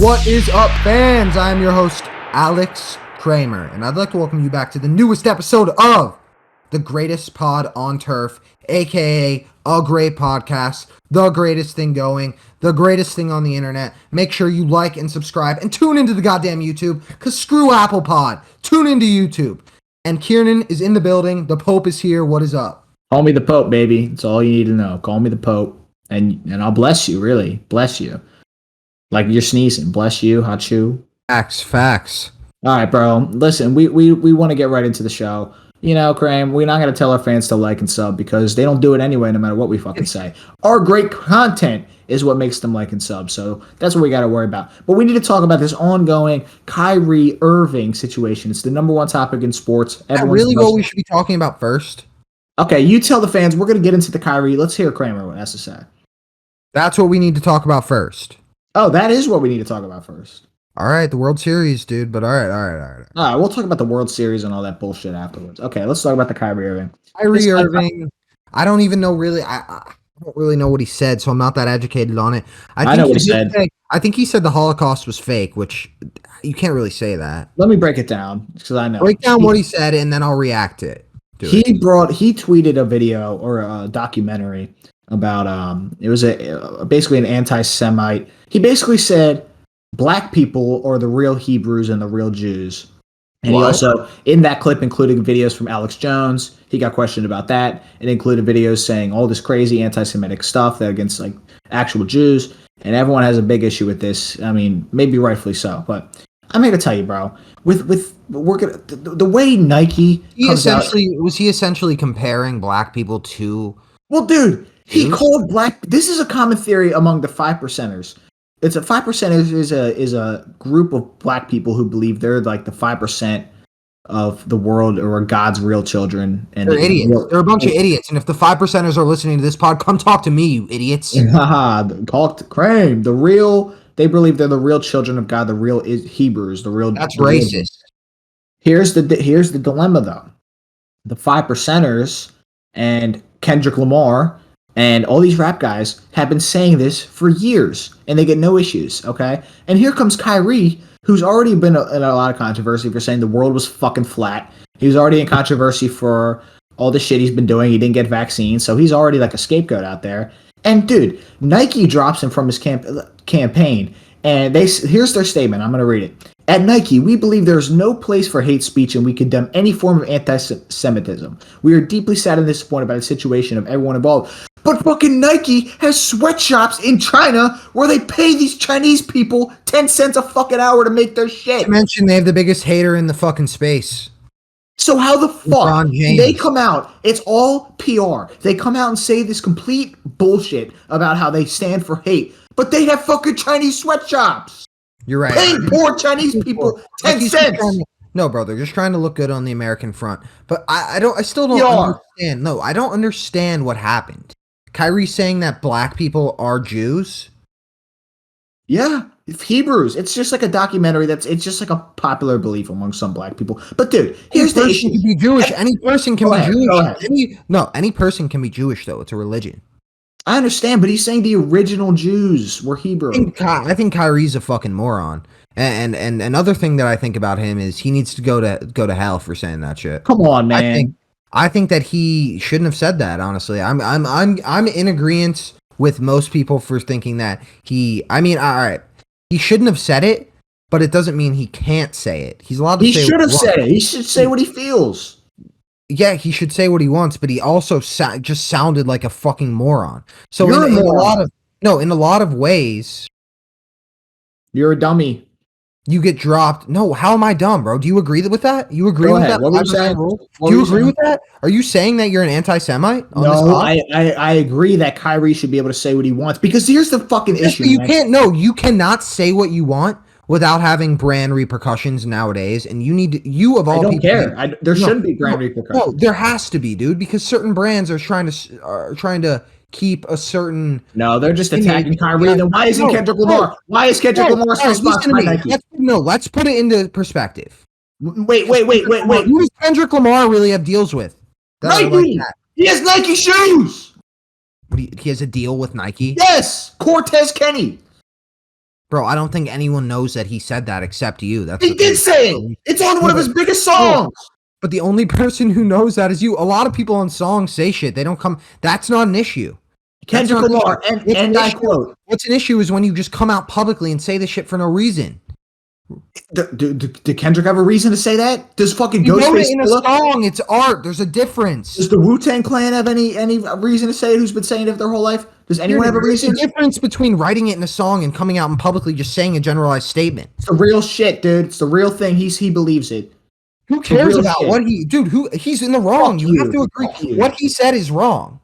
What is up, fans? I am your host, Alex Kramer, and I'd like to welcome you back to the newest episode of the greatest pod on turf, aka a great podcast, the greatest thing going, the greatest thing on the internet. Make sure you like and subscribe and tune into the goddamn YouTube, because screw Apple Pod. Tune into YouTube. And Kieran is in the building. The Pope is here. What is up? Call me the Pope, baby. That's all you need to know. Call me the Pope, and I'll bless you, really. Bless you. Like you're sneezing. Bless you, Hachu. Facts. All right, bro. Listen, we want to get right into the show. You know, Kramer, we're not going to tell our fans to like and sub because they don't do it anyway, no matter what we fucking say. Our great content is what makes them like and sub, so that's what we got to worry about. But we need to talk about this ongoing Kyrie Irving situation. It's the number one topic in sports. Is that really what we should be talking about first? Okay, you tell the fans. We're going to get into the Kyrie. Let's hear Kramer what has to say. That's what we need to talk about first. Oh, that is what we need to talk about first. All right, the World Series, dude. But all right. All right, we'll talk about the World Series and all that bullshit afterwards. Okay, let's talk about the Kyrie Irving. Irving, I don't even know really. I don't really know what he said, so I'm not that educated on it. I know what he said. I think he said the Holocaust was fake, which you can't really say that. Let me break it down because I know. Break down what he said, and then I'll react to it. He tweeted a video or a documentary about it was basically an anti-Semite. He basically said black people are the real Hebrews and the real Jews. And He also, in that clip, included videos from Alex Jones. He got questioned about that. It included videos saying all this crazy anti-Semitic stuff that against like actual Jews. And everyone has a big issue with this. I mean, maybe rightfully so. But I'm here to tell you, bro, the way Nike was he essentially comparing black people to? Well, dude, he called black. This is a common theory among the 5%ers. It's a 5% is a group of black people who believe they're like the 5% of the world or God's real children. And they're idiots. They're a bunch of idiots. And if the 5%ers are listening to this pod, come talk to me, you idiots. Call to Kramer. They believe they're the real children of God, the real Hebrews, the real. That's racist. Here's the dilemma though. The 5%ers and Kendrick Lamar and all these rap guys have been saying this for years, and they get no issues, okay? And here comes Kyrie, who's already been in a lot of controversy for saying the world was fucking flat. He was already in controversy for all the shit he's been doing. He didn't get vaccines, so he's already like a scapegoat out there. And dude, Nike drops him from his campaign, and here's their statement. I'm going to read it. At Nike, we believe there is no place for hate speech and we condemn any form of anti-Semitism. We are deeply sad and disappointed by the situation of everyone involved. But fucking Nike has sweatshops in China where they pay these Chinese people 10 cents a fucking hour to make their shit. I mentioned they have the biggest hater in the fucking space. So how the fuck they come out? It's all PR. They come out and say this complete bullshit about how they stand for hate, but they have fucking Chinese sweatshops. You're right. Paying poor Chinese people 10 cents. No, bro, they're just trying to look good on the American front. But I still don't understand. No, I don't understand what happened. Kyrie saying that black people are Jews? Yeah, Hebrews. It's just like a documentary it's just like a popular belief among some black people. But dude, here's the issue. Can be Jewish. Any person can be Jewish. Any person can be Jewish though. It's a religion. I understand, but he's saying the original Jews were Hebrew. I think Kyrie's a fucking moron. And another thing that I think about him is he needs to go to hell for saying that shit. Come on, man. I think that he shouldn't have said that, honestly. I'm in agreement with most people for thinking that all right. He shouldn't have said it, but it doesn't mean he can't say it. He's allowed to say it. He should have said it. He should say what he feels. Yeah, he should say what he wants, but he also just sounded like a fucking moron. So in a lot of ways, you're a dummy. You get dropped. No, how am I dumb, bro? Do you agree with that? You agree with that? What were you saying? Do you agree with that? Are you saying that you're an anti-Semite? No, I agree that Kyrie should be able to say what he wants because here's the fucking issue. You cannot say what you want without having brand repercussions nowadays, and you of all people. I don't care. There shouldn't be brand repercussions. No, there has to be, dude, because certain brands are trying to keep a certain. No, they're just attacking Kyrie. Then why isn't Kendrick Lamar? Why is Kendrick Lamar still sponsored by Nike? Let's put it into perspective. Wait. Who does Kendrick Lamar really have deals with? Nike. He has Nike shoes. He has a deal with Nike? Yes, Cortez Kenny. Bro, I don't think anyone knows that he said that except you. That's He did say it. It's on one of his biggest songs. But the only person who knows that is you. A lot of people on songs say shit. They don't come. That's not an issue. Kendrick Lamar, and I quote. What's an issue is when you just come out publicly and say this shit for no reason. Did Kendrick have a reason to say that? Does fucking You wrote Ghostface it in a song? It's art. There's a difference. Does the Wu-Tang Clan have any reason to say it? Who's been saying it their whole life? Does anyone have a reason? There's a difference between writing it in a song and coming out and publicly just saying a generalized statement. It's the real shit, dude. It's the real thing. He believes it. Who cares about what he's in the wrong. You have to agree. What he said is wrong.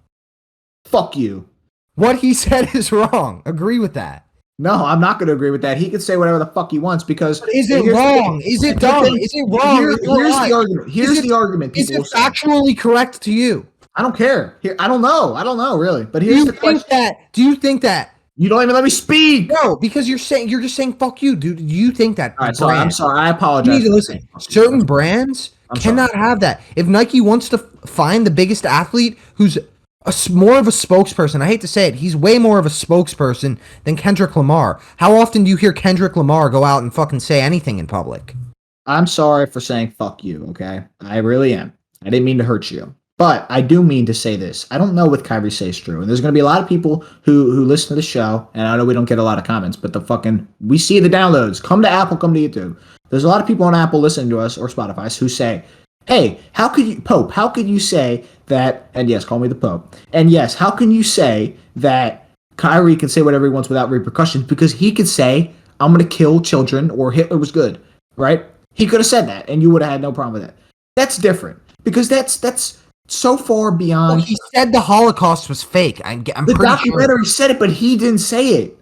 Fuck you. What he said is wrong. Agree with that. No, I'm not going to agree with that. He can say whatever the fuck he wants because... But is it wrong? Is it dumb? Is it wrong? Here's the argument. Here's the argument. Is it factually correct to you? I don't care. I don't know, really. But here's the question. Do you think that? You don't even let me speak. No, because you're just saying fuck you, dude. Do you think that? All right, sorry. I'm sorry. I apologize. You need to listen. Certain brands cannot have that. If Nike wants to find the biggest athlete who's more of a spokesperson, I hate to say it, he's way more of a spokesperson than Kendrick Lamar. How often do you hear Kendrick Lamar go out and fucking say anything in public? I'm sorry for saying fuck you, okay? I really am. I didn't mean to hurt you. But I do mean to say this. I don't know what Kyrie says is true. And there's going to be a lot of people who listen to the show, and I know we don't get a lot of comments, but we see the downloads. Come to Apple, come to YouTube. There's a lot of people on Apple listening to us, or Spotify, who say, hey, how could you say that, and yes, call me the Pope, and yes, how can you say that Kyrie can say whatever he wants without repercussions? Because he could say, I'm going to kill children, or Hitler was good, right? He could have said that, and you would have had no problem with that. That's different, because that's so far beyond... Well, he said the Holocaust was fake. I'm the pretty documentary sure. said it, but he didn't say it.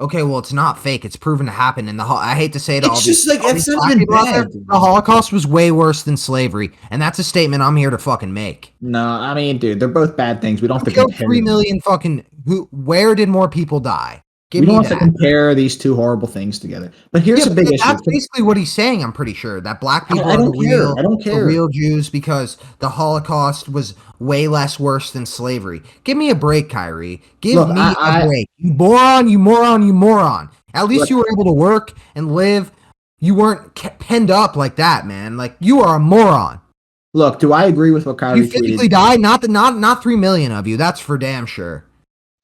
Okay, well, it's not fake. It's proven to happen. And I hate to say it, it's just like it's not even bad. The Holocaust was way worse than slavery, and that's a statement I'm here to fucking make. No, I mean, dude, they're both bad things. We don't have to compare 3 million fucking. Where did more people die? We don't have to compare these two horrible things together. But here's a big issue. That's basically what he's saying, I'm pretty sure. That black people are the real Jews because the Holocaust was way less worse than slavery. Give me a break, Kyrie. Give me a break. You moron. At least you were able to work and live. You weren't penned up like that, man. Like, you are a moron. Look, do I agree with what Kyrie tweeted? You physically died? Not 3 million of you. That's for damn sure.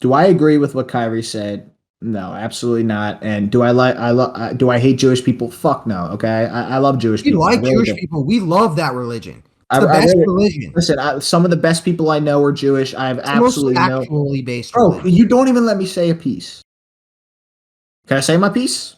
Do I agree with what Kyrie said? No, absolutely not. And do I hate Jewish people? Fuck no. Okay, I love Jewish people. You like Jewish people? We love that religion. It's the best religion. Listen, some of the best people I know are Jewish. I have absolutely no. Actually based. Bro, you don't even let me say a piece. Can I say my piece?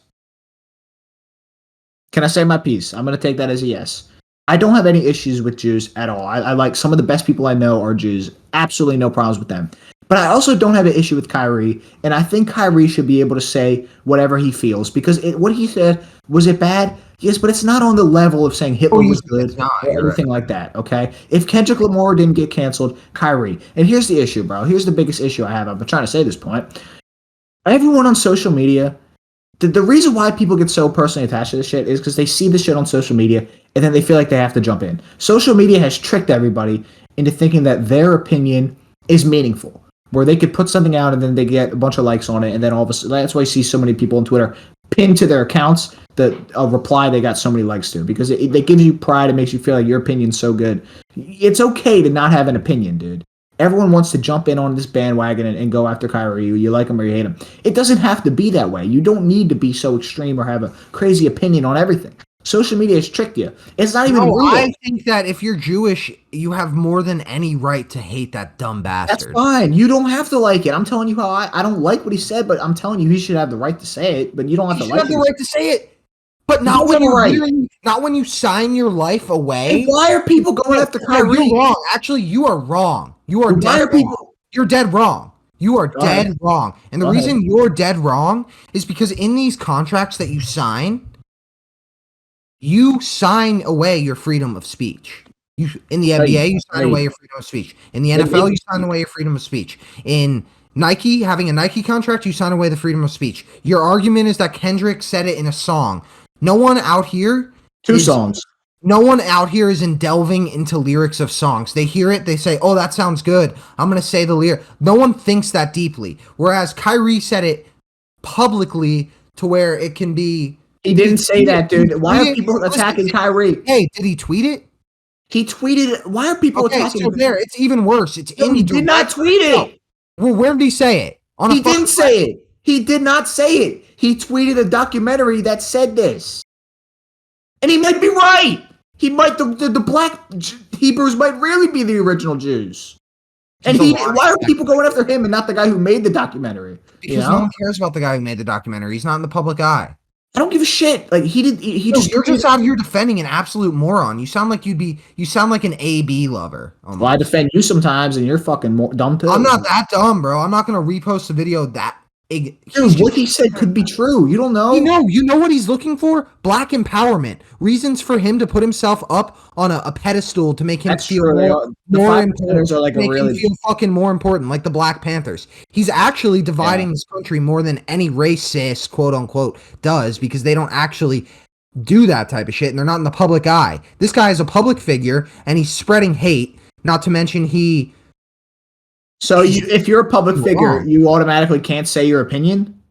Can I say my piece? I'm gonna take that as a yes. I don't have any issues with Jews at all. I like some of the best people I know are Jews. Absolutely no problems with them. But I also don't have an issue with Kyrie, and I think Kyrie should be able to say whatever he feels, because what he said, was it bad? Yes, but it's not on the level of saying Hitler was good or anything like that, okay? If Kendrick Lamar didn't get canceled, Kyrie. And here's the issue, bro. Here's the biggest issue I have. I've been trying to say this point. Everyone on social media, the reason why people get so personally attached to this shit is because they see this shit on social media, and then they feel like they have to jump in. Social media has tricked everybody into thinking that their opinion is meaningful, where they could put something out and then they get a bunch of likes on it, and then all of a sudden, that's why you see so many people on Twitter pin to their accounts a reply they got so many likes to, because it gives you pride. It makes you feel like your opinion's so good. It's okay to not have an opinion, dude. Everyone wants to jump in on this bandwagon and go after Kyrie. You like him or you hate him. It doesn't have to be that way. You don't need to be so extreme or have a crazy opinion on everything. Social media has tricked you. It's not even real. I think that if you're Jewish, you have more than any right to hate that dumb bastard. That's fine. You don't have to like it. I'm telling you how I don't like what he said, but I'm telling you he should have the right to say it, but you don't have to like it. You have the right to say it. But not when you sign your life away. And why are people going after Kyrie? You're wrong. Actually, you are wrong. You are dead wrong. You're dead wrong. You are dead wrong. And the reason you're dead wrong is because in these contracts that you sign away your freedom of speech. In the NBA, you sign away your freedom of speech. In the NFL, you sign away your freedom of speech. In Nike, having a Nike contract, you sign away the freedom of speech. Your argument is that Kendrick said it in a song. No one out here... songs. No one out here is delving into lyrics of songs. They hear it, they say, oh, that sounds good. I'm going to say the lyric. No one thinks that deeply. Whereas Kyrie said it publicly to where it can be. He didn't say that, dude. Why are people attacking Kyrie? Hey, did he tweet it? He tweeted. Why are people attacking? So there, it's even worse. It's no, he did not tweet it. Well, where did he say it? He didn't say it. He did not say it. He tweeted a documentary that said this, and he might be right. He might. The black Hebrews might really be the original Jews. And why are people going after him and not the guy who made the documentary? Because no one cares about the guy who made the documentary. He's not in the public eye. I don't give a shit. Like you're just out here defending an absolute moron. You sound like an AB lover. Well, I defend you sometimes, and you're fucking dumb too. I'm not that dumb, bro. I'm not gonna repost a video that. Dude, what he said could be true. You don't know. You know what he's looking for? Black empowerment. Reasons for him to put himself up on a pedestal to make him feel more important. Are like him feel fucking more important, like the Black Panthers. He's actually dividing this country more than any racist, quote unquote, does, because they don't actually do that type of shit and they're not in the public eye. This guy is a public figure and he's spreading hate. Not to mention So if you're a public figure, you automatically can't say your opinion?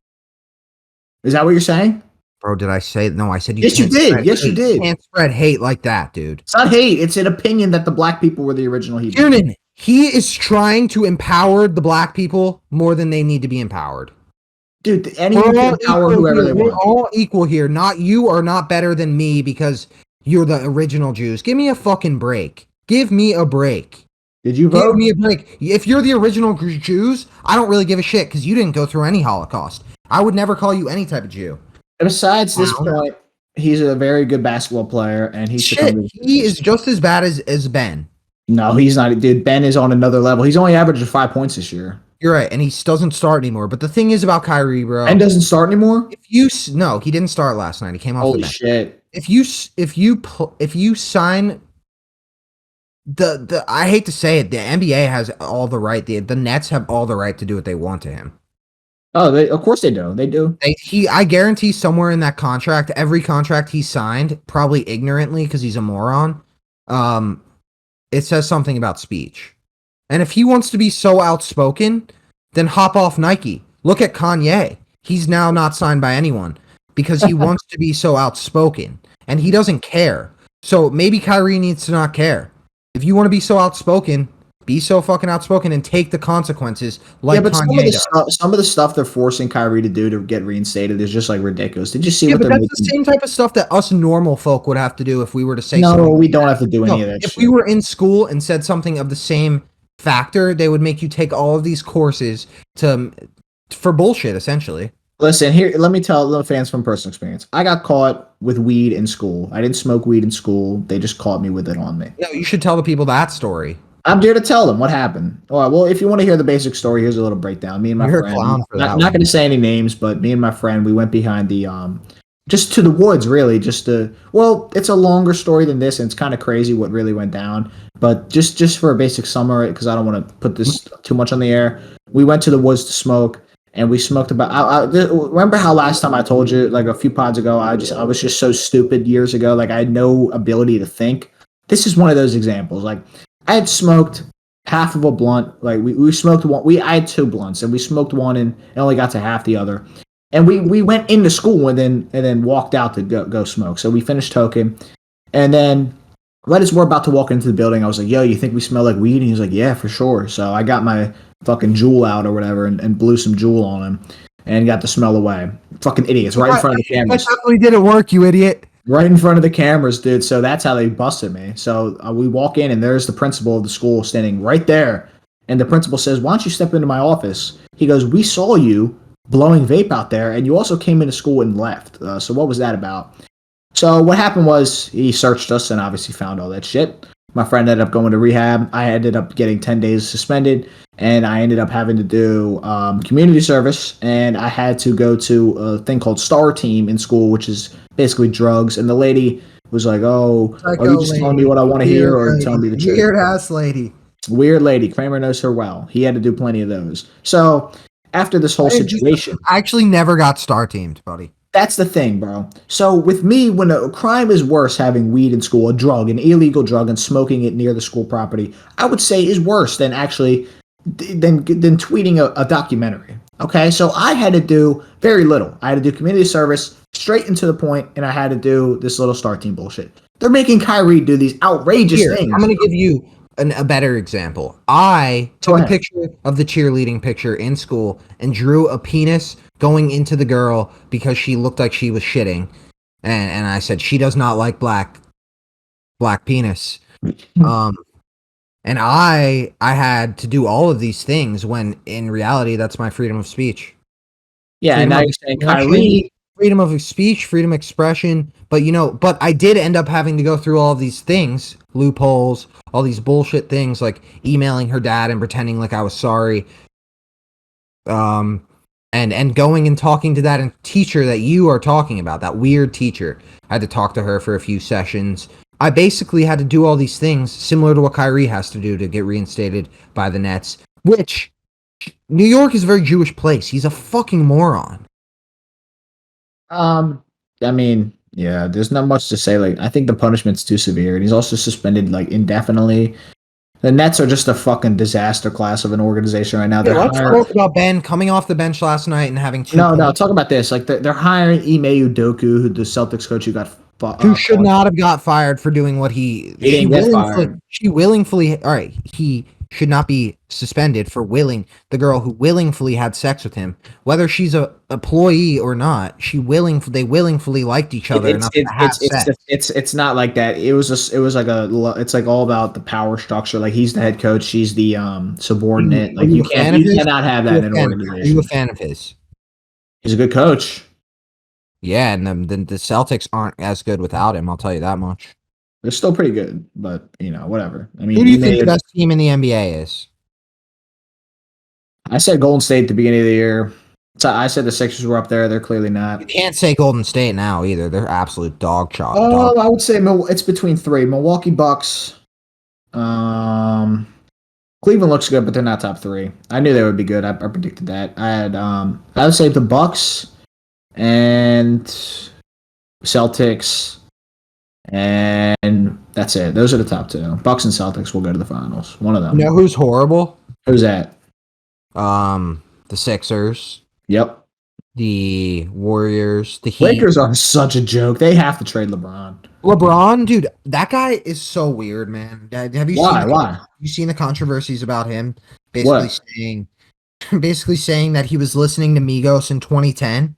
Is that what you're saying? Bro, did I say no? I said you did. Yes, you did. You can't spread hate like that, dude. It's not hate. It's an opinion that the black people were the original Hebrews. Kiernan, he is trying to empower the black people more than they need to be empowered. Dude, anyone can empower whoever they want. We're all equal here. Not you are not better than me because you're the original Jews. Give me a fucking break. Give me a break. Did you vote? Give me a break. If you're the original Jews, I don't really give a shit because you didn't go through any Holocaust. I would never call you any type of Jew. Besides this point, he's a very good basketball player, and he is just as bad as Ben. No, he's not. Dude, Ben is on another level. He's only averaging 5 points this year. You're right, and he doesn't start anymore. But the thing is about Kyrie, bro. Ben doesn't start anymore? No, he didn't start last night. He came off the bench. Holy shit. If you sign I hate to say it, the NBA has all the right. The Nets have all the right to do what they want to him. Oh, of course they do. They do. I guarantee somewhere in that contract, every contract he signed, probably ignorantly because he's a moron, it says something about speech. And if he wants to be so outspoken, then hop off Nike. Look at Kanye. He's now not signed by anyone because he wants to be so outspoken, and he doesn't care. So maybe Kyrie needs to not care. If you want to be so outspoken, be so fucking outspoken and take the consequences like Kanye does. Some of the stuff they're forcing Kyrie to do to get reinstated is just like ridiculous. Did you see what they're making? That's the same type of stuff that us normal folk would have to do if we were to say something. No, we don't have to do any of that. If we were in school and said something of the same factor, they would make you take all of these courses for bullshit, essentially. Listen, here, let me tell the fans from personal experience. I got caught with weed in school. I didn't smoke weed in school. They just caught me with it on me. Yeah, you should tell the people that story. I'm here to tell them what happened. All right, well, if you want to hear the basic story, here's a little breakdown. Me and my friend, not going to say any names, but me and my friend, we went behind the, just to the woods, really, it's a longer story than this, and it's kind of crazy what really went down. But just for a basic summary, because I don't want to put this too much on the air, we went to the woods to smoke. And we smoked about. I remember how last time I told you, like a few pods ago, I was just so stupid years ago. Like I had no ability to think. This is one of those examples. Like I had smoked half of a blunt. Like we smoked one. I had 2 blunts, and we smoked one and only got to half the other. And we went into school and then walked out to go smoke. So we finished toking, and then right as we're about to walk into the building, I was like, "Yo, you think we smell like weed?" And he was like, "Yeah, for sure." So I got my fucking Juul out or whatever and blew some Juul on him and got the smell away. Fucking idiots, right in front of the cameras. That definitely didn't work, you idiot. Right in front of the cameras, dude. So that's how they busted me. So we walk in and there's the principal of the school standing right there. And the principal says, "Why don't you step into my office?" He goes, "We saw you blowing vape out there and you also came into school and left. So what was that about?" So what happened was he searched us and obviously found all that shit. My friend ended up going to rehab. I ended up getting 10 days suspended, and I ended up having to do community service, and I had to go to a thing called Star Team in school, which is basically drugs. And the lady was like, "Oh, are you just telling me what I want to hear or telling me the truth?" Weird-ass lady. Weird lady. Kramer knows her well. He had to do plenty of those. So after this whole situation... I actually never got Star Teamed, buddy. That's the thing, bro. So with me, when a crime is worse, having weed in school, a drug, an illegal drug, and smoking it near the school property, I would say is worse than actually than tweeting a documentary. Okay, so I had to do very little. I had to do community service, straight into the point, and I had to do this little star team bullshit. They're making Kyrie do these outrageous Here, things. I'm going to give you a better example. I took a picture of the cheerleading picture in school and drew a penis going into the girl because she looked like she was shitting. And I said, she does not like black penis. And I had to do all of these things when in reality, that's my freedom of speech. Yeah, and now you're saying Kyrie. Freedom of speech, freedom of expression, but I did end up having to go through all of these things, loopholes, all these bullshit things, like emailing her dad and pretending like I was sorry, and going and talking to that teacher that you are talking about, that weird teacher. I had to talk to her for a few sessions. I basically had to do all these things similar to what Kyrie has to do to get reinstated by the Nets, which New York is a very Jewish place. He's a fucking moron. I mean, yeah, there's not much to say. Like, I think the punishment's too severe, and he's also suspended like indefinitely. The Nets are just a fucking disaster class of an organization right now. Let's talk about Ben coming off the bench last night and having two. No, talk about this. Like, they're hiring Ime Udoka, who the Celtics coach who got who should not have got fired for doing what he didn't get fired. She willingly, all right, he should not be suspended for the girl who willingly had sex with him, whether she's a employee or not. They willingly liked each other enough to have sex. It's not like that. It's like all about the power structure. Like, he's the head coach, she's the subordinate. Like, you cannot have that in an organization. Are you a fan of his? He's a good coach. Yeah, and the Celtics aren't as good without him. I'll tell you that much. They're still pretty good, but whatever. I mean, who do you think the best team in the NBA is? I said Golden State at the beginning of the year. So I said the Sixers were up there. They're clearly not. You can't say Golden State now either. They're absolute dog chalk. Oh, I would say it's between three: Milwaukee Bucks. Cleveland looks good, but they're not top three. I knew they would be good. I predicted that. I would say the Bucks and Celtics. And that's it. Those are the top two. Bucks and Celtics will go to the finals. One of them. You know who's horrible? Who's that? The Sixers. Yep. The Warriors. The Heat. Lakers are such a joke. They have to trade LeBron. LeBron, dude, that guy is so weird, man. Have you Why? You seen the controversies about him? Basically saying that he was listening to Migos in 2010.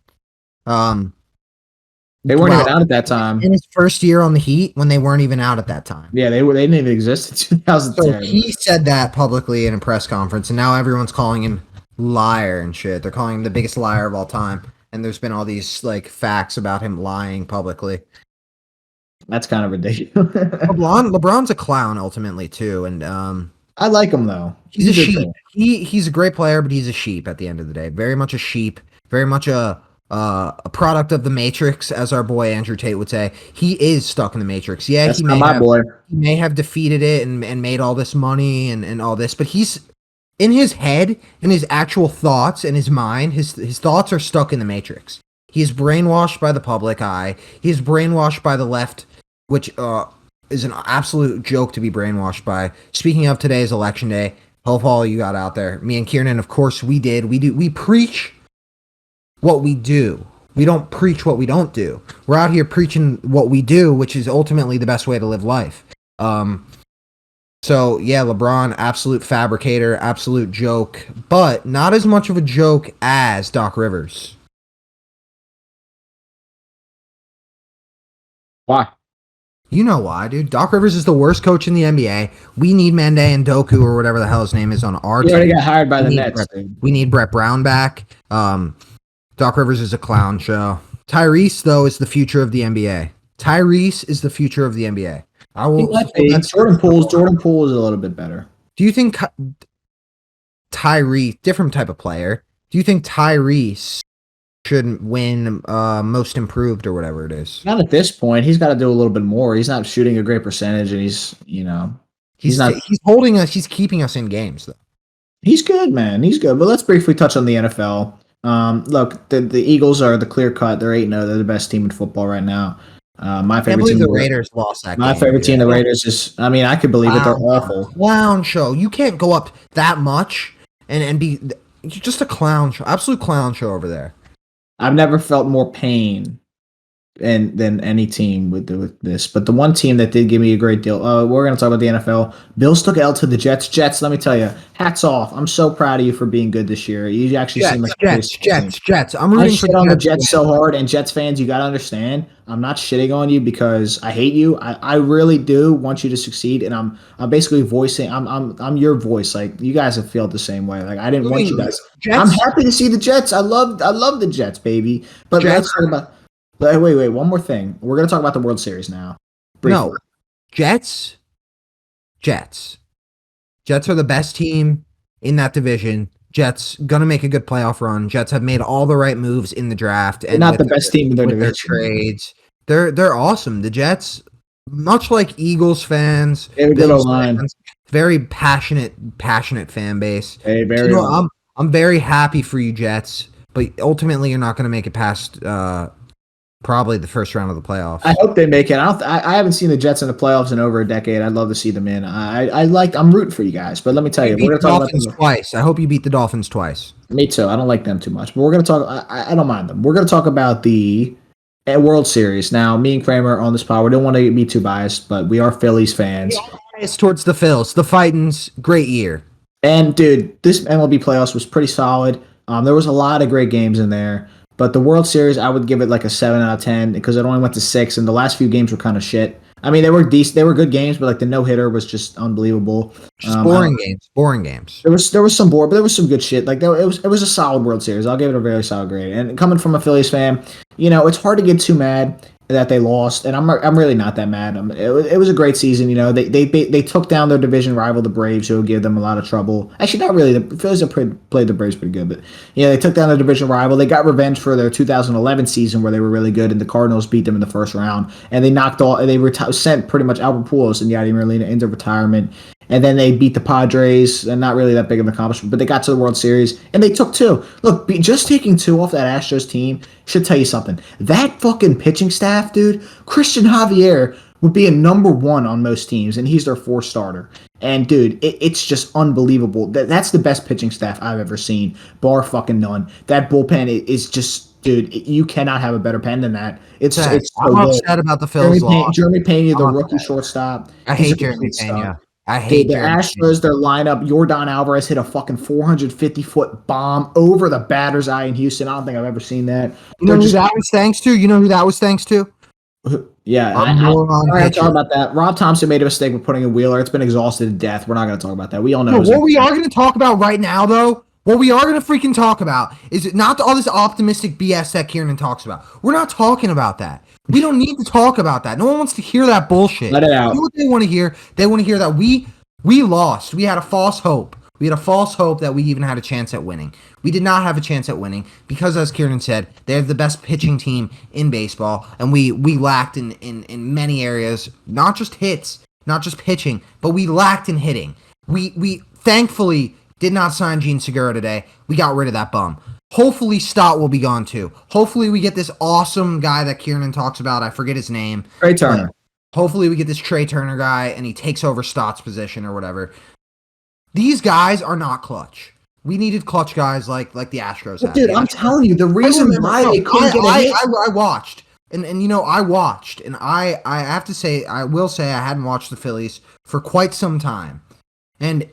They weren't even out at that time. In his first year on the Heat, when they weren't even out at that time. Yeah, they didn't even exist in 2010. So he said that publicly in a press conference, and now everyone's calling him liar and shit. They're calling him the biggest liar of all time. And there's been all these like facts about him lying publicly. That's kind of ridiculous. LeBron's a clown ultimately too, and I like him though. He's a sheep. He's a great player, but he's a sheep at the end of the day. Very much a sheep. Very much a product of the Matrix, as our boy Andrew Tate would say. He is stuck in the Matrix. Yeah, he may have defeated it and made all this money and all this, but he's in his head, in his actual thoughts and his mind, his thoughts are stuck in the Matrix. He is brainwashed by the public eye. He is brainwashed by the left, which is an absolute joke to be brainwashed by. Speaking of today's election day, hope all you got out there. Me and Kieran, of course, we did. We preach what we do. We don't preach what we don't do. We're out here preaching what we do, which is ultimately the best way to live life. So yeah, LeBron, absolute fabricator, absolute joke, but not as much of a joke as Doc Rivers. Why? You know why, dude. Doc Rivers is the worst coach in the NBA. We need Mande and Doku or whatever the hell his name is on our team. He already got hired by the Nets. We need Brett Brown back. Doc Rivers is a clown show. Tyrese, though, is the future of the NBA. Tyrese is the future of the NBA. Jordan Poole is a little bit better. Do you think Tyrese, different type of player, do you think Tyrese should win most improved or whatever it is? Not at this point. He's got to do a little bit more. He's not shooting a great percentage, and he's holding us. He's keeping us in games, though. He's good, man. He's good. But let's briefly touch on the NFL. Look, the Eagles are the clear cut. They're 8-0. They're the best team in football right now. My favorite team. The Raiders lost that game. My favorite team, the Raiders, is. I mean, I could believe it. They're awful. Clown show. You can't go up that much and be just a clown show, absolute clown show over there. I've never felt more pain than any team with this. But the one team that did give me a great deal. We're going to talk about the NFL. Bills took L to the Jets. Jets, let me tell you, hats off. I'm so proud of you for being good this year. You actually seem like Jets. I'm I rooting shit for on the Jets so hard, and Jets fans, you got to understand. I'm not shitting on you because I hate you. I really do want you to succeed, and I'm basically voicing. I'm your voice. Like you guys have felt the same way. Like I didn't want you guys. Jets, I'm happy to see the Jets. I love the Jets, baby. But let's talk about. But wait, one more thing. We're gonna talk about the World Series now. Briefly. No, Jets are the best team in that division. Jets gonna make a good playoff run. Jets have made all the right moves in the draft and not the best team in their division. Their trades. They're awesome. The Jets, much like Eagles fans, Bills fans, very passionate fan base. Hey, very. So, I'm very happy for you, Jets, but ultimately you're not gonna make it past. Probably the first round of the playoffs. I hope they make it. I haven't seen the Jets in the playoffs in over a decade. I'd love to see them in. I'm rooting for you guys, but let me tell you, we're gonna talk about them twice. I hope you beat the Dolphins twice. Me too. I don't like them too much, but we're gonna talk. I don't mind them. We're gonna talk about the World Series now. Me and Kramer on this pod. We don't want to be too biased, but we are Phillies fans. Biased towards the Phils. The Fightins, great year. And dude, this MLB playoffs was pretty solid. There was a lot of great games in there. But the World Series, I would give it like a 7 out of 10 because it only went to 6, and the last few games were kind of shit. I mean, they were decent, they were good games, but like the no hitter was just unbelievable. Just boring games. There was some boring, but there was some good shit. Like it was a solid World Series. I'll give it a very solid grade. And coming from a Phillies fan, it's hard to get too mad that they lost, and I'm really not that mad. It was a great season. They took down their division rival, the Braves, who will give them a lot of trouble. Actually, not really. The Phillies have played the Braves pretty good, but they took down their division rival. They got revenge for their 2011 season where they were really good, and the Cardinals beat them in the first round, and they sent pretty much Albert Pujols and Yadier Molina into retirement. And then they beat the Padres, and not really that big of an accomplishment, but they got to the World Series, and they took 2. Look, just taking 2 off that Astros team should tell you something. That fucking pitching staff, dude, Christian Javier would be a number 1 on most teams, and he's their 4th starter. And, dude, it's just unbelievable. That's the best pitching staff I've ever seen, bar fucking none. That bullpen is just... Dude, you cannot have a better pen than that. It's so I'm upset about the Phils. Jeremy Pena, the rookie shortstop. I hate Jeremy Pena. The Astros, their lineup, Yordan Alvarez hit a fucking 450-foot bomb over the batter's eye in Houston. I don't think I've ever seen that. You know who that was thanks to? Yeah, I don't talk about that. Rob Thompson made a mistake with putting in Wheeler. It's been exhausted to death. We're not going to talk about that. We all know. No, what we are going to talk about right now, though, what we are going to freaking talk about is not all this optimistic BS that Kieran talks about. We're not talking about that. We don't need to talk about that. No one wants to hear that bullshit. Let it out. You know what they want to hear? They want to hear that we lost. We had a false hope. We had a false hope that we even had a chance at winning. We did not have a chance at winning because, as Kieran said, they're the best pitching team in baseball, and we lacked in many areas, not just hits, not just pitching, but we lacked in hitting. We thankfully did not sign Gene Segura today. We got rid of that bum. Hopefully Stott will be gone too. Hopefully we get this awesome guy that Kieran talks about. I forget his name. Trey Turner. Hopefully we get this Trey Turner guy and he takes over Stott's position or whatever. These guys are not clutch. We needed clutch guys like the Astros have. Dude, I'm telling you, the reason why they couldn't get a hit. I watched. And I watched. And I have to say, I will say I hadn't watched the Phillies for quite some time. And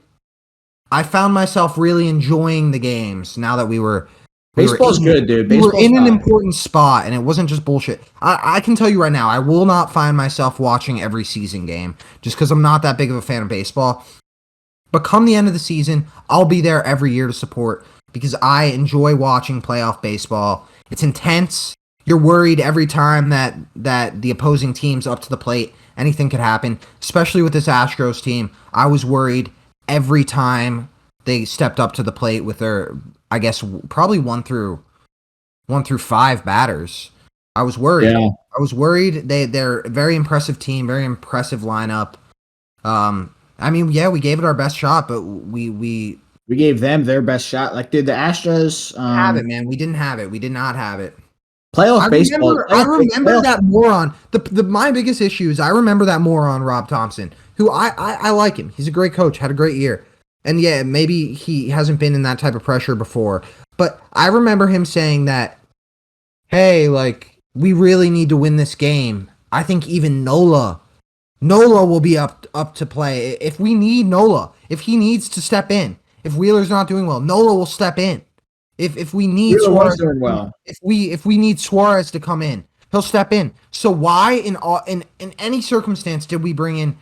I found myself really enjoying the games now that we were... Baseball's good, dude. We were in an important spot, and it wasn't just bullshit. I can tell you right now, I will not find myself watching every season game just because I'm not that big of a fan of baseball. But come the end of the season, I'll be there every year to support because I enjoy watching playoff baseball. It's intense. You're worried every time that the opposing team's up to the plate. Anything could happen, especially with this Astros team. I was worried every time they stepped up to the plate with their... I guess probably 1 through 5 batters. I was worried. Yeah. I was worried. They're a very impressive team, very impressive lineup. I mean, yeah, we gave it our best shot, but we gave them their best shot. Like, dude, the Astros have it, man. We didn't have it. We did not have it. Playoff baseball. I remember that moron. My biggest issue is I remember that moron Rob Thompson, who I like him. He's a great coach, had a great year. And yeah, maybe he hasn't been in that type of pressure before. But I remember him saying that, hey, like, we really need to win this game. I think even Nola will be up to play. If we need Nola, if he needs to step in, if Wheeler's not doing well, Nola will step in. If we need Wheeler was Suarez, doing well. if we need Suarez to come in, he'll step in. So why in any circumstance did we bring in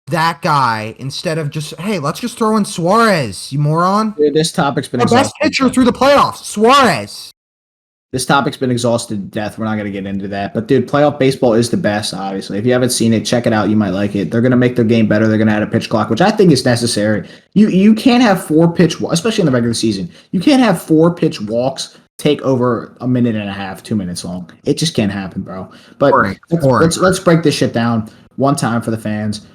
that guy instead of just, hey, let's just throw in Suarez, you moron? Dude, this topic's been Our best pitcher through the playoffs, Suarez. This topic's been exhausted to death. We're not going to get into that. But, dude, playoff baseball is the best, obviously. If you haven't seen it, check it out. You might like it. They're going to make their game better. They're going to add a pitch clock, which I think is necessary. You can't have 4 pitch, especially in the regular season. You can't have 4 pitch walks take over a minute and a half, 2 minutes long. It just can't happen, bro. But let's break this shit down one time for the fans.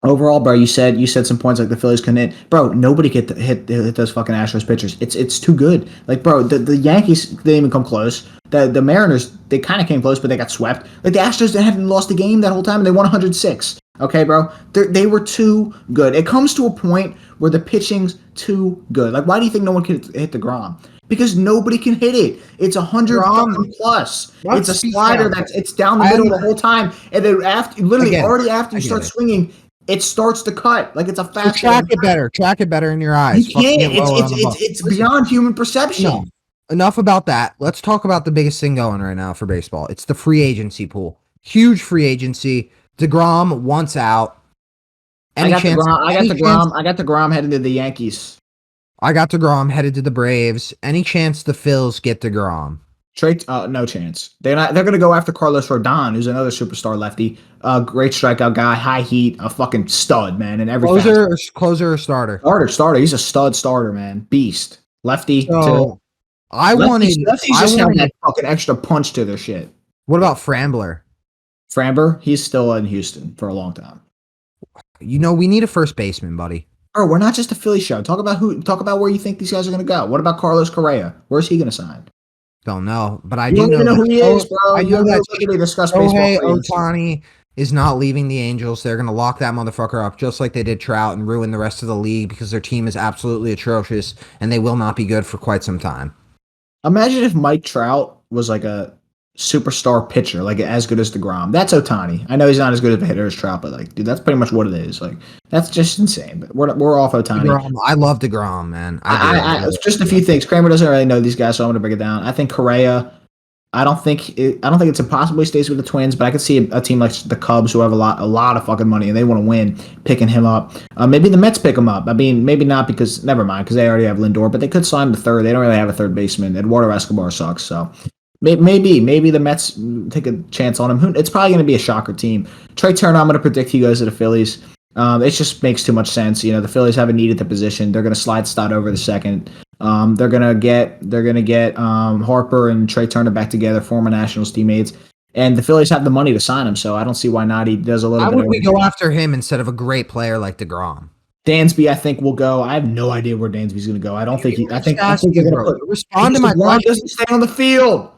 Overall, bro, you said some points like the Phillies couldn't hit. Bro, nobody could hit those fucking Astros pitchers. It's too good. Like, bro, the Yankees didn't even come close. The Mariners, they kind of came close, but they got swept. Like, the Astros, they hadn't lost a game that whole time, and they won 106. Okay, bro? They were too good. It comes to a point where the pitching's too good. Like, why do you think no one can hit DeGrom? Because nobody can hit it. It's 100 plus. It's a slider it's down the middle the whole time. And then after you start swinging, it starts to cut. Like, it's a fast. Track it better in your eyes. You can't. It's beyond human perception. No. Enough about that. Let's talk about the biggest thing going right now for baseball. It's the free agency pool. Huge free agency. DeGrom wants out. I got DeGrom heading to the Yankees. I got DeGrom headed to the Braves. Any chance the Phils get DeGrom? No chance. They're going to go after Carlos Rodon, who's another superstar lefty, a great strikeout guy, high heat, a fucking stud, man. And every closer or starter? Starter. He's a stud starter, man. Beast, lefty. So, lefties just have that fucking extra punch to their shit. What about Framber? He's still in Houston for a long time. We need a first baseman, buddy. Bro, we're not just a Philly show. Talk about where you think these guys are going to go. What about Carlos Correa? Where's he going to sign? Don't know, but I do know who he is, bro. I know that Shohei Ohtani is not leaving the Angels. They're going to lock that motherfucker up just like they did Trout and ruin the rest of the league because their team is absolutely atrocious and they will not be good for quite some time. Imagine if Mike Trout was like a superstar pitcher, like as good as DeGrom. That's Ohtani. I know he's not as good of a hitter as Trout, but like, dude, that's pretty much what it is. Like, that's just insane. But we're off Ohtani. I love DeGrom, man. Just a few things. Kramer doesn't really know these guys, so I'm going to break it down. I think Correa. I don't think it's impossible he stays with the Twins, but I could see a team like the Cubs, who have a lot of fucking money and they want to win, picking him up. Maybe the Mets pick him up. I mean, maybe not because never mind, because they already have Lindor, but they could sign him to third. They don't really have a third baseman. Eduardo Escobar sucks, so. Maybe the Mets take a chance on him. It's probably going to be a shocker team. Trey Turner, I'm going to predict he goes to the Phillies. It just makes too much sense. The Phillies haven't needed the position. They're going to slide Stott over the second. They're going to get Harper and Trey Turner back together, former Nationals teammates. And the Phillies have the money to sign him, so I don't see why not. He does a little bit. Why would we go after him instead of a great player like DeGrom? Dansby, I think, will go. I have no idea where Dansby's going to go. I think they're going to respond to my question. Doesn't stay on the field.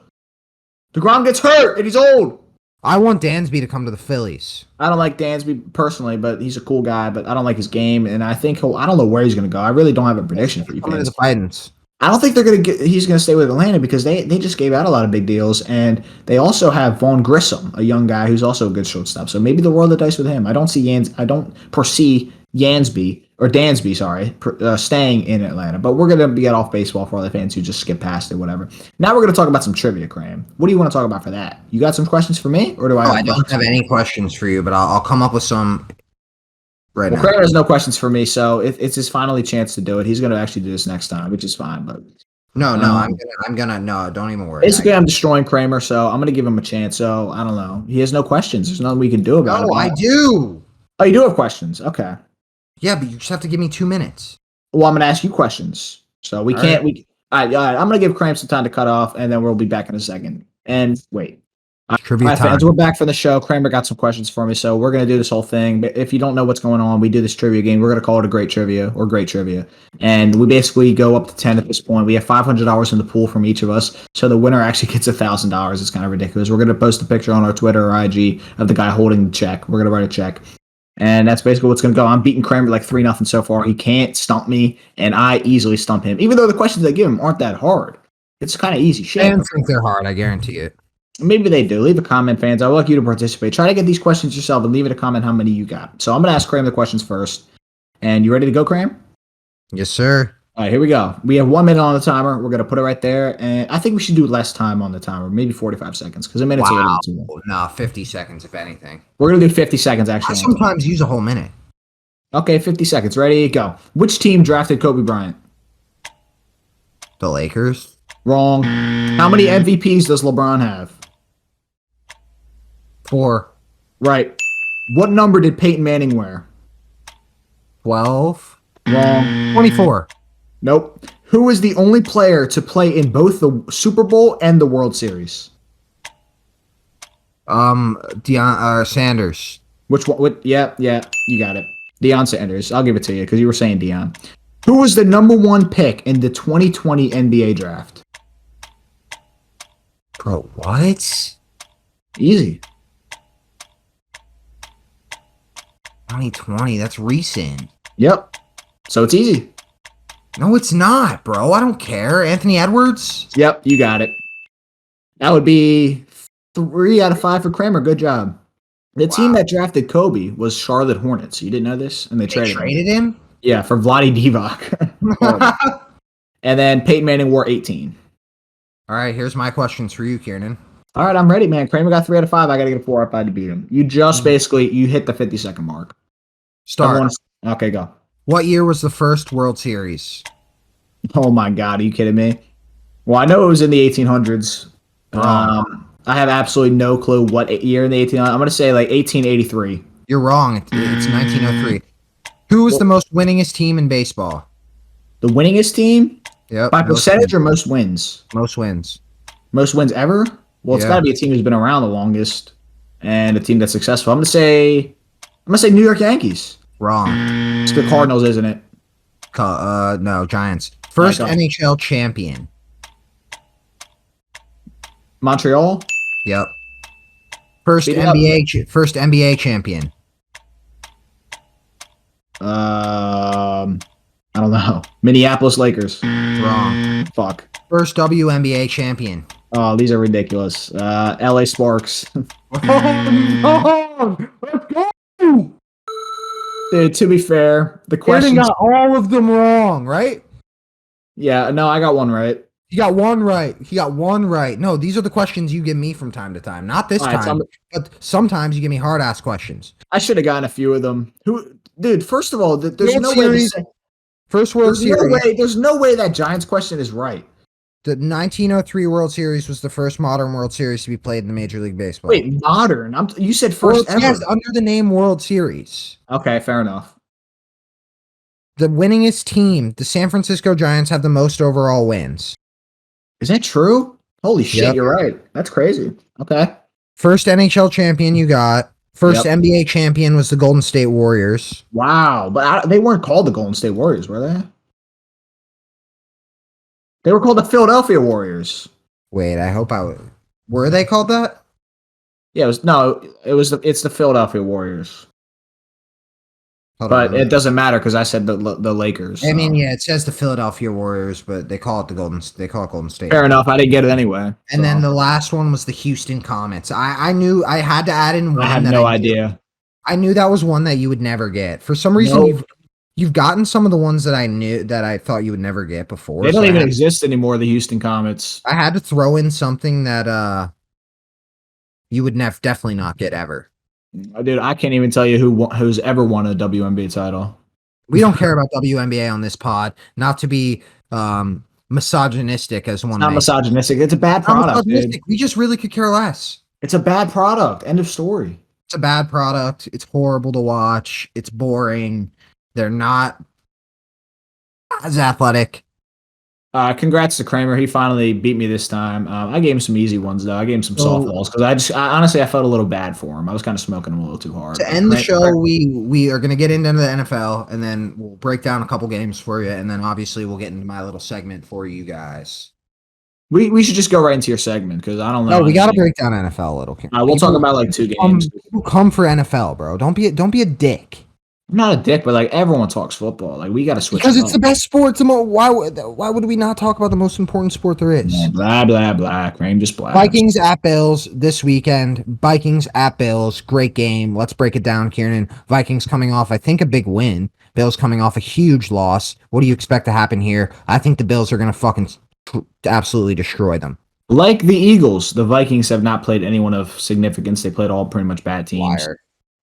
DeGrom gets hurt, and he's old. I want Dansby to come to the Phillies. I don't like Dansby personally, but he's a cool guy, but I don't like his game, and I think I don't know where he's going to go. I really don't have a prediction for you fans. I don't think he's going to stay with Atlanta because they just gave out a lot of big deals, and they also have Vaughn Grissom, a young guy who's also a good shortstop. So maybe the roll the dice with him. I don't foresee Dansby, staying in Atlanta. But we're going to get off baseball for all the fans who just skip past it, whatever. Now we're going to talk about some trivia, Graham. What do you want to talk about for that? You got some questions for me? Or do I? I don't have any questions for you, but I'll come up with some right now. Kramer has no questions for me, so it's his final chance to do it. He's going to actually do this next time, which is fine. But No, don't even worry. Basically, I'm destroying Kramer, so I'm going to give him a chance. So I don't know. He has no questions. There's nothing we can do about it. No, I do. Oh, you do have questions? Okay. Yeah, but you just have to give me 2 minutes. Well, I'm going to ask you questions. So we can't. All right, I'm going to give Kramer some time to cut off, and then we'll be back in a second. And wait. Trivia all right, time. fans, we're back for the show. Kramer got some questions for me, so we're going to do this whole thing. But if you don't know what's going on, we do this trivia game. We're going to call it a great trivia or great trivia. And we basically go up to 10 at this point. We have $500 in the pool from each of us, so the winner actually gets $1,000. It's kind of ridiculous. We're going to post a picture on our Twitter or IG of the guy holding the check. We're going to write a check. And that's basically what's going to go. I'm beating Kramer like 3-0 so far. He can't stump me, and I easily stump him. Even though the questions I give him aren't that hard. It's kind of easy shit. Fans think they're hard, I guarantee it. Maybe they do. Leave a comment, fans. I would like you to participate. Try to get these questions yourself and leave it a comment how many you got. So I'm going to ask Kramer the questions first. And you ready to go, Kramer? Yes, sir. All right, here we go. We have 1 minute on the timer. We're going to put it right there. And I think we should do less time on the timer, maybe 45 seconds, because a minute's a little bit too long. No, 50 seconds, if anything. We're going to do 50 seconds, actually. I sometimes use a whole minute. Okay, 50 seconds. Ready, go. Which team drafted Kobe Bryant? The Lakers. Wrong. How many MVPs does LeBron have? 4. Right. What number did Peyton Manning wear? 12. Wrong. 24. Nope. Who is the only player to play in both the Super Bowl and the World Series? Sanders. Which one? Yeah, you got it. Deion Sanders. I'll give it to you because you were saying Deion. Who was the number 1 pick in the 2020 NBA draft? Bro, what? Easy. 2020, that's recent. Yep. So it's easy. No, it's not, bro. I don't care. Anthony Edwards? Yep, you got it. That would be 3 out of 5 for Kramer. Good job. The team that drafted Kobe was Charlotte Hornets. You didn't know this? And they traded him? Yeah, for Vlade Divac. And then Peyton Manning wore 18. All right, here's my questions for you, Kieran. All right, I'm ready, man. Kramer got 3 out of 5. I got to get a 4 up. I had to beat him. You just you hit the 50-second mark. Start. Okay, go. What year was the first World Series? Oh, my God. Are you kidding me? Well, I know it was in the 1800s. I have absolutely no clue what year in the 1800s. I'm going to say like 1883. You're wrong. It's 1903. Who was the most winningest team in baseball? The winningest team? Yep. By percentage or most wins? Most wins. Most wins ever? Well, it's got to be a team who's been around the longest and a team that's successful. I'm going to say New York Yankees. Wrong. It's the Cardinals, isn't it? No, Giants. First NHL champion. Montreal? Yep. First NBA champion. I don't know. Minneapolis Lakers. Wrong. Fuck. First WNBA champion. Oh, these are ridiculous. LA Sparks. Oh, let's go! Dude, to be fair, the question got all of them wrong, right? Yeah, no, I got one right. He got one right. No, these are the questions you give me from time to time. Not this time, but sometimes you give me hard-ass questions. I should have gotten a few of them. Dude, first of all, there's no way to say... First World Series. There's no way that Giants question is right. The 1903 World Series was the first modern World Series to be played in the Major League Baseball. Wait, modern? You said first ever. Yes, under the name World Series. Okay, fair enough. The winningest team, the San Francisco Giants, have the most overall wins. Is that true? Holy shit, Yep. You're right. That's crazy. Okay. First NHL champion you got. First NBA champion was the Golden State Warriors. Wow, but they weren't called the Golden State Warriors, were they? They were called the Philadelphia Warriors. Wait, I hope I would. Were they called that? Yeah, it's the Philadelphia Warriors. But it doesn't matter because I said the Lakers. I mean, yeah, it says the Philadelphia Warriors, but they call it Golden State. Fair enough. I didn't get it anyway. And then the last one was the Houston Comets. I knew I had to add in one. I had no idea. I knew that was one that you would never get. For some reason, you've gotten some of the ones that I knew that I thought you would never get before. They don't even exist anymore. The Houston Comets. I had to throw in something that you would definitely not get ever. Dude, I can't even tell you who's ever won a WNBA title. We don't care about WNBA on this pod. Not to be misogynistic as one. It's not misogynistic. It's a bad product. Dude. We just really could care less. It's a bad product. End of story. It's a bad product. It's horrible to watch. It's boring. They're not as athletic. Congrats to Kramer. He finally beat me this time. I gave him some easy ones, though. I gave him some softballs because honestly, I felt a little bad for him. I was kind of smoking him a little too hard. To end the show, we are going to get into the NFL, and then we'll break down a couple games for you, and then obviously we'll get into my little segment for you guys. We should just go right into your segment because I don't know. No, we got to break down NFL a little. We'll talk about like 2 games. Come for NFL, bro. Don't be a dick. I'm not a dick, but like everyone talks football. Like we got to switch. Because it's the best sport. Why would we not talk about the most important sport there is? Yeah, blah blah blah. Cream just black. Vikings at Bills this weekend. Vikings at Bills. Great game. Let's break it down, Kieran. Vikings coming off, I think, a big win. Bills coming off a huge loss. What do you expect to happen here? I think the Bills are going to fucking absolutely destroy them. Like the Eagles, the Vikings have not played anyone of significance. They played all pretty much bad teams. Liar.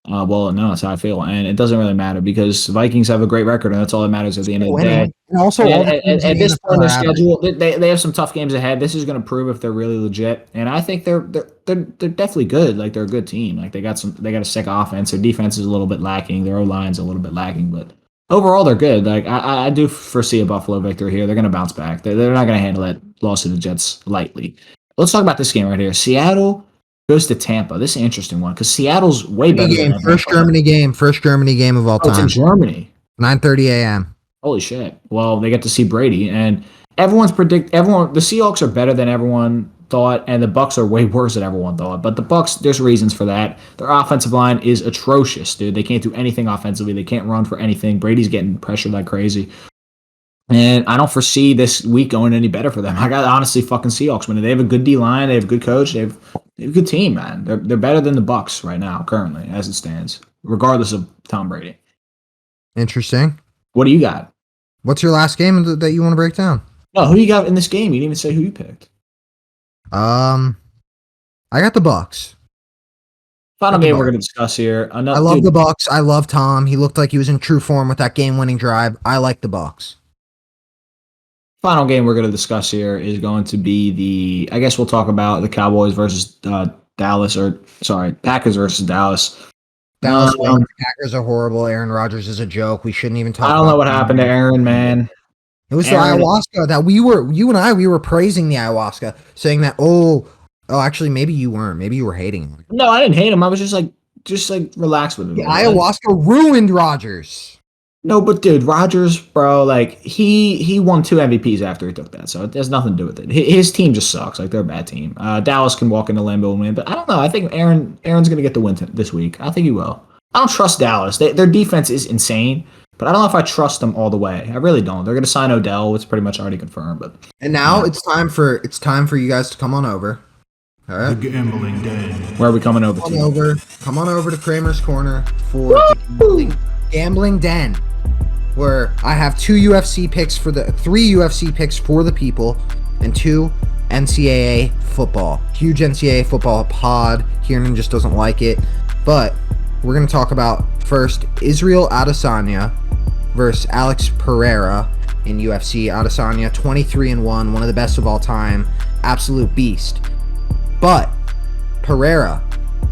Well, no, that's how I feel, and it doesn't really matter because the Vikings have a great record, and that's all that matters at the end of the day. And also, at this point in their schedule, they have some tough games ahead. This is going to prove if they're really legit, and I think they're definitely good. Like they're a good team. Like they got a sick offense. Their defense is a little bit lacking. Their O-line's a little bit lacking, but overall they're good. Like I do foresee a Buffalo victory here. They're going to bounce back. They're not going to handle that loss to the Jets lightly. Let's talk about this game right here. Seattle goes to Tampa. This is an interesting one because Seattle's way better. First Germany game of all time. It's in Germany. 9:30 a.m. Holy shit! Well, they get to see Brady, and the Seahawks are better than everyone thought, and the Bucs are way worse than everyone thought. But the Bucs, there's reasons for that. Their offensive line is atrocious, dude. They can't do anything offensively. They can't run for anything. Brady's getting pressured like crazy. And I don't foresee this week going any better for them. I got honestly fucking Seahawks winning. They have a good D-line. They have a good coach. They have a good team, man. They're better than the Bucs right now, currently, as it stands, regardless of Tom Brady. Interesting. What do you got? What's your last game that you want to break down? No, who you got in this game? You didn't even say who you picked. I got the Bucs. Final game we're going to discuss here. I love the Bucs. I love Tom. He looked like he was in true form with that game-winning drive. I like the Bucs. Final game we're going to discuss here is going to be I guess we'll talk about the Cowboys versus Packers versus Dallas. The Packers are horrible. Aaron Rodgers is a joke. We shouldn't even talk about I don't know what happened to Aaron, man. It was the ayahuasca that we were praising the ayahuasca, saying that, actually, maybe you weren't. Maybe you were hating him. No, I didn't hate him. I was just like relaxed with him. The ayahuasca ruined Rodgers. No, but dude, Rodgers, bro, like he won 2 MVPs after he took that, so it has nothing to do with it. His team just sucks. Like they're a bad team. Dallas can walk into Lambeau and win, but I don't know. I think Aaron's gonna get the win this week. I think he will. I don't trust Dallas. Their defense is insane, but I don't know if I trust them all the way. I really don't. They're gonna sign Odell. It's pretty much already confirmed. But and now it's time for you guys to come on over. All right. The gambling den. Where are we coming over to? Come on over to Kramer's Corner for the gambling den, where I have 3 UFC picks for the people and 2 NCAA football. Huge NCAA football pod. Kieran just doesn't like it, but we're going to talk about first Israel Adesanya versus Alex Pereira in UFC. Adesanya 23-1, one of the best of all time, absolute beast. But Pereira,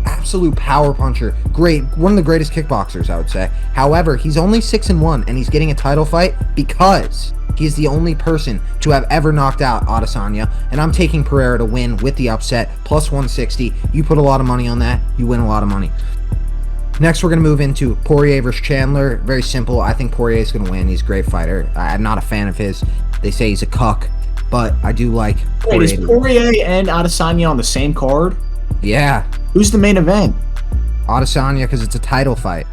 absolute power puncher, great, one of the greatest kickboxers, I would say. However, he's only 6-1, and he's getting a title fight because he's the only person to have ever knocked out Adesanya, and I'm taking Pereira to win with the upset, plus 160. You put a lot of money on that, you win a lot of money. Next, we're going to move into Poirier versus Chandler. Very simple. I think Poirier's going to win. He's a great fighter. I'm not a fan of his. They say he's a cuck, but I do like Poirier. Wait, is Poirier and Adesanya on the same card? Yeah. Who's the main event? Adesanya, because it's a title fight.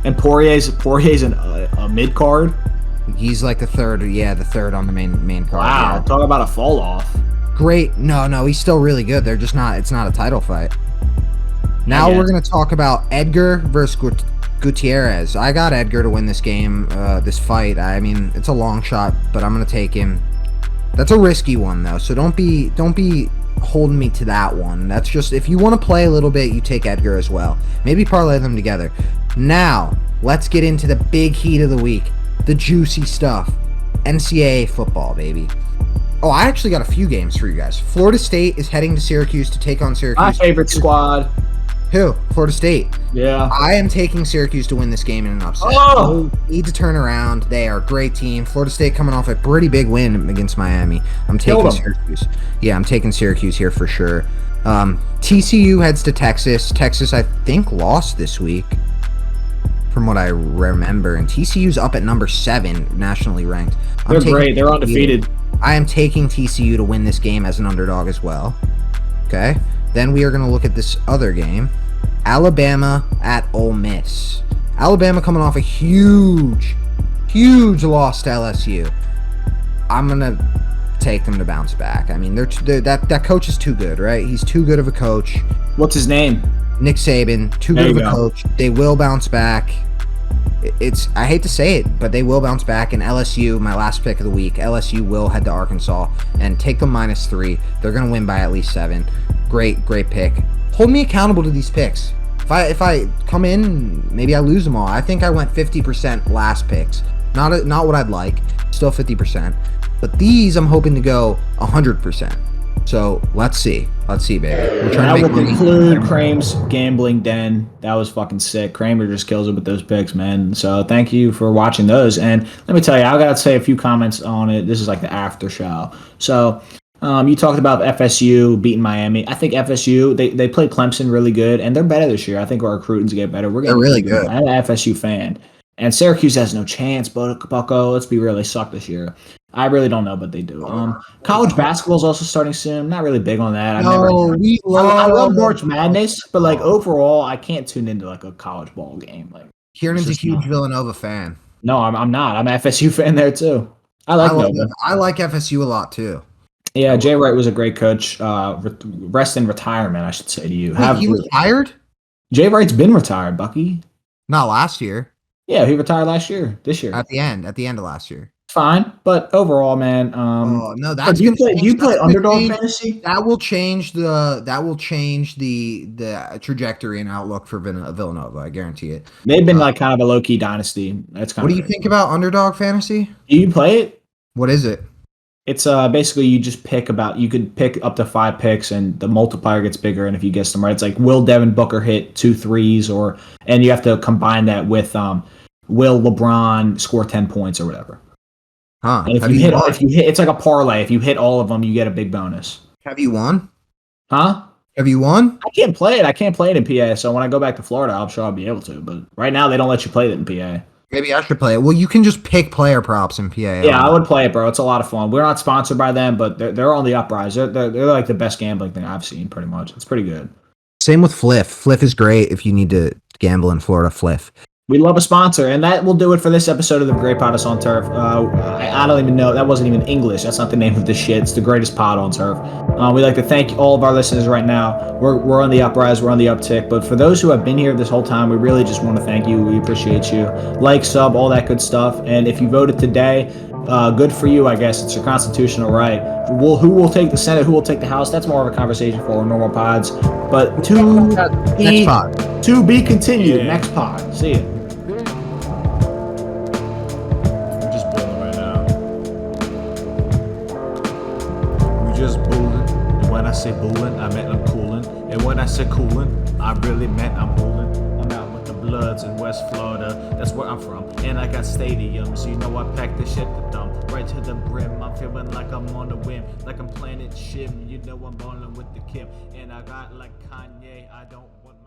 And Poirier's a mid card? He's like the third on the main card. Wow, yeah. Talk about a fall off. Great. No, he's still really good. It's not a title fight. Now we're going to talk about Edgar versus Gutierrez. I got Edgar to win this game, this fight. I mean, it's a long shot, but I'm going to take him. That's a risky one, though, so don't be holding me to that one. That's just, if you want to play a little bit, you take Edgar as well. Maybe parlay them together. Now, let's get into the big heat of the week, the juicy stuff. NCAA football, baby. Oh, I actually got a few games for you guys. Florida State is heading to Syracuse to take on Syracuse. My favorite squad. Who? Florida State. Yeah. I am taking Syracuse to win this game in an upset. Oh! They need to turn around. They are a great team. Florida State coming off a pretty big win against Miami. I'm taking Syracuse. Yeah, I'm taking Syracuse here for sure. TCU heads to Texas. Texas, I think, lost this week, from what I remember. And TCU's up at number 7, nationally ranked. They're great. They're undefeated. I am taking TCU to win this game as an underdog as well. Okay. Then we are going to look at this other game. Alabama at Ole Miss. Alabama coming off a huge loss to LSU. I'm going to take them to bounce back. I mean, that coach is too good, right? He's too good of a coach. What's his name? Nick Saban, too good of a coach. They will bounce back. I hate to say it, but they will bounce back. And LSU, my last pick of the week, LSU will head to Arkansas and take them -3. They're going to win by at least 7. Great pick. Hold me accountable to these picks. If I come in, maybe I lose them all. I think I went 50% last picks. Not what I'd like. Still 50%. But these, I'm hoping to go 100%. So let's see, baby. We're trying to make money. Conclude Kramer's gambling den. That was fucking sick. Kramer just kills it with those picks, man. So thank you for watching those. And let me tell you, I gotta say a few comments on it. This is like the after show. So you talked about FSU beating Miami. I think FSU they played Clemson really good, and they're better this year. I think our recruiting to get better. They're really good. I'm an FSU fan, and Syracuse has no chance. Bucko, let's be real, they suck this year. I really don't know, but they do. College basketball is also starting soon. I'm not really big on that. I love March Madness, but like overall, I can't tune into like a college ball game. Like Kieran's a huge Villanova fan. No, I'm not. I'm an FSU fan there too. I like FSU a lot too. Yeah, Jay Wright was a great coach. Rest in retirement, I should say to you. Wait, he retired? Jay Wright's been retired, Bucky. Not last year. Yeah, he retired last year. This year. At the end of last year. Fine, but overall, man. No, that's do you play underdog fantasy? That will change the trajectory and outlook for Villanova. I guarantee it. They've been like kind of a low key dynasty. That's kind. What do you think about underdog fantasy? Do you play it? What is it? It's basically you just you could pick up to 5 picks and the multiplier gets bigger, and if you guess them right, it's like will Devin Booker hit 2 threes and you have to combine that with will LeBron score 10 points or whatever. Huh? And if you hit, it's like a parlay. If you hit all of them, you get a big bonus. Have you won? Huh? Have you won? I can't play it. I can't play it in PA. So when I go back to Florida, I'm sure I'll be able to. But right now, they don't let you play it in PA. Maybe I should play it. Well, you can just pick player props in PA. Yeah, I would play it, bro. It's a lot of fun. We're not sponsored by them, but they're on the uprise. They're like the best gambling thing I've seen, pretty much. It's pretty good. Same with Fliff. Fliff is great if you need to gamble in Florida. Fliff. We love a sponsor, and that will do it for this episode of the Great Pod on Turf. I don't even know. That wasn't even English. That's not the name of this shit. It's the greatest pod on turf. We'd like to thank all of our listeners right now. We're on the uprise. We're on the uptick. But for those who have been here this whole time, we really just want to thank you. We appreciate you. Like, sub, all that good stuff. And if you voted today, good for you, I guess. It's your constitutional right. Who will take the Senate? Who will take the House? That's more of a conversation for normal pods. But next pod. To be continued. Yeah. Next pod. See ya. I say booling, I meant I'm coolin'. And when I say coolin', I really meant I'm booling'. I'm out with the Bloods in West Florida, that's where I'm from. And I got stadiums, you know I pack the shit to dump. Right to the brim, I'm feeling like I'm on the whim. Like I'm Planet Shim, you know I'm ballin' with the Kim. And I got like Kanye, I don't want